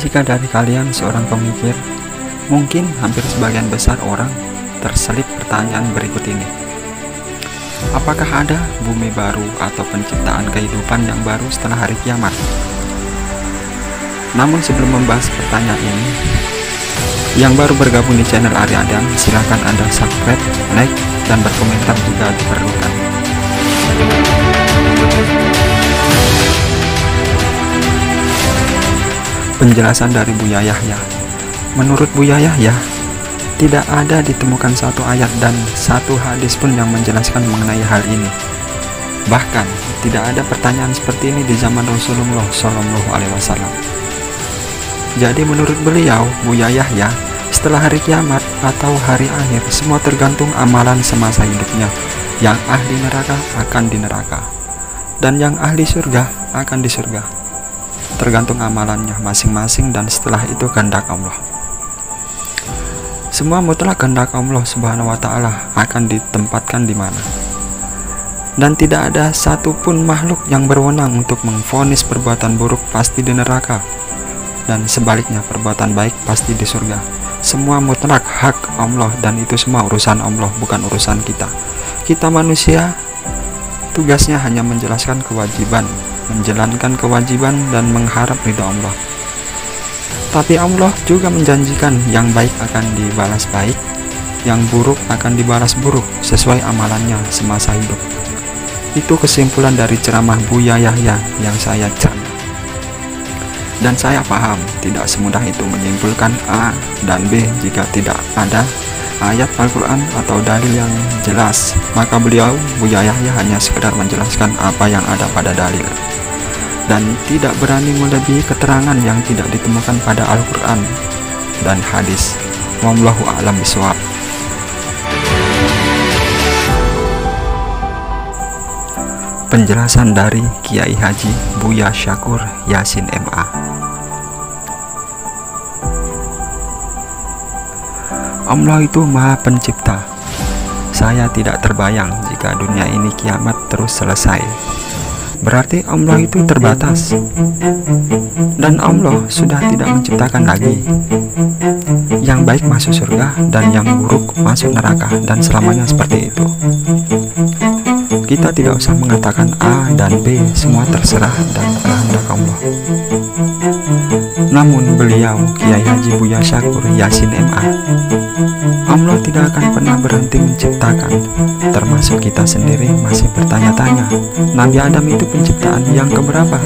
Jika dari kalian seorang pemikir, mungkin hampir sebagian besar orang terselip pertanyaan berikut ini. Apakah ada bumi baru atau penciptaan kehidupan yang baru setelah hari kiamat? Namun sebelum membahas pertanyaan ini, yang baru bergabung di channel Ari Adam, silahkan Anda subscribe, like, dan berkomentar jika diperlukan. Penjelasan dari Buya Yahya. Menurut Buya Yahya, tidak ada ditemukan satu ayat dan satu hadis pun yang menjelaskan mengenai hal ini. Bahkan, tidak ada pertanyaan seperti ini di zaman Rasulullah SAW. Jadi menurut beliau, Buya Yahya, setelah hari kiamat atau hari akhir, semua tergantung amalan semasa hidupnya. Yang ahli neraka akan di neraka, dan yang ahli surga akan di surga. Tergantung amalannya masing-masing, dan setelah itu kehendak Allah. Semua mutlak kehendak Allah Subhanahu wa Ta'ala akan ditempatkan di mana. Dan tidak ada satupun makhluk yang berwenang untuk memvonis perbuatan buruk pasti di neraka, dan sebaliknya perbuatan baik pasti di surga. Semua mutlak hak Allah, dan itu semua urusan Allah, bukan urusan kita. Kita manusia tugasnya hanya menjelaskan kewajiban, menjalankan kewajiban, dan mengharap ridha Allah. Tapi Allah juga menjanjikan yang baik akan dibalas baik, yang buruk akan dibalas buruk sesuai amalannya semasa hidup. Itu kesimpulan dari ceramah Buya Yahya yang saya cerna. Dan saya paham tidak semudah itu menyimpulkan A dan B jika tidak ada ayat Al-Quran atau dalil yang jelas. Maka beliau, Buya Yahya, hanya sekedar menjelaskan apa yang ada pada dalil, dan tidak berani melebihi keterangan yang tidak ditemukan pada Al-Quran dan hadis. Wallahu a'lam bishawab. Penjelasan dari Kiai Haji Buya Syakur Yasin MA. Allah itu Maha Pencipta. Saya tidak terbayang jika dunia ini kiamat terus selesai. Berarti Allah itu terbatas, dan Allah sudah tidak menciptakan lagi. Yang baik masuk surga dan yang buruk masuk neraka, dan selamanya seperti itu. Kita tidak usah mengatakan A dan B, semua terserah dan kehendak Allah. Namun beliau, Kiai Haji Buya Syakur Yasin MA, Allah tidak akan pernah berhenti menciptakan. Termasuk kita sendiri masih bertanya-tanya, Nabi Adam itu penciptaan yang keberapa?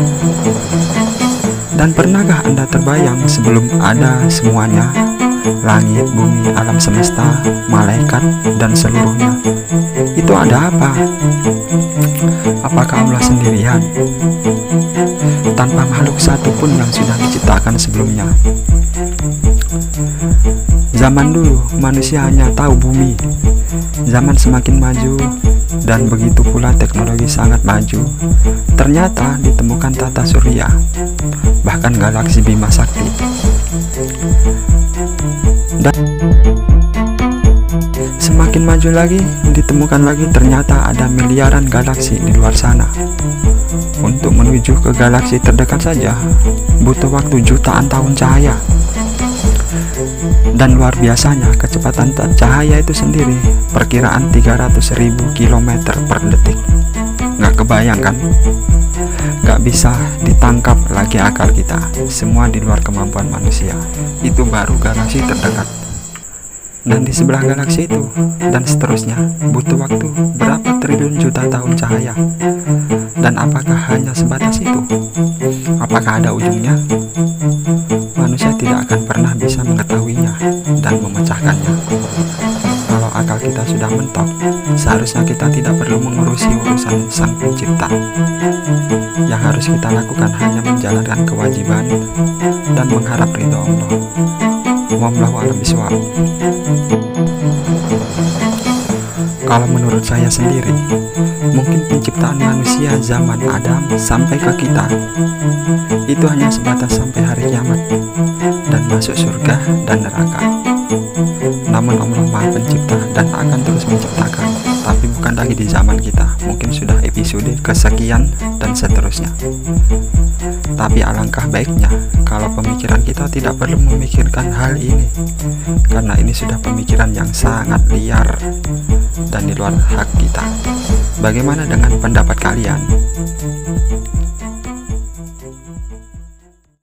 Dan pernahkah Anda terbayang sebelum ada semuanya, langit, bumi, alam semesta, malaikat, dan seluruhnya, itu ada apa? Apakah Allah sendirian, tanpa makhluk satupun yang sudah diciptakan sebelumnya? Zaman dulu manusia hanya tahu bumi. Zaman semakin maju, dan begitu pula teknologi sangat maju. Ternyata ditemukan tata surya, bahkan galaksi Bima Sakti. Dan semakin maju lagi, ditemukan lagi ternyata ada miliaran galaksi di luar sana. Untuk menuju ke galaksi terdekat saja butuh waktu jutaan tahun cahaya. Dan luar biasanya kecepatan cahaya itu sendiri perkiraan 300.000 km per detik. Nggak kebayang kan? Nggak bisa ditangkap lagi akal kita. Semua di luar kemampuan manusia. Itu baru galaksi terdekat. Dan di sebelah galaksi itu, dan seterusnya, butuh waktu berapa triliun juta tahun cahaya. Dan apakah hanya sebatas itu? Apakah ada ujungnya? Manusia tidak akan pernah bisa mengetahuinya dan memecahkannya. Kalau akal kita sudah mentok, seharusnya kita tidak perlu mengurusi urusan Sang Pencipta. Yang harus kita lakukan hanya menjalankan kewajiban dan mengharap ridho Allah. Wallahu a'lam bishawab. Kalau menurut saya sendiri, mungkin penciptaan manusia zaman Adam sampai ke kita itu hanya sebatas sampai hari kiamat dan masuk surga dan neraka. Namun Allah Maha Pencipta dan akan terus menciptakan, tapi bukan lagi di zaman kita. Mungkin sudah episode episode kesekian dan seterusnya. Tapi alangkah baiknya kalau pemikiran kita tidak perlu memikirkan hal ini, karena ini sudah pemikiran yang sangat liar dan di luar hak kita. Bagaimana dengan pendapat kalian?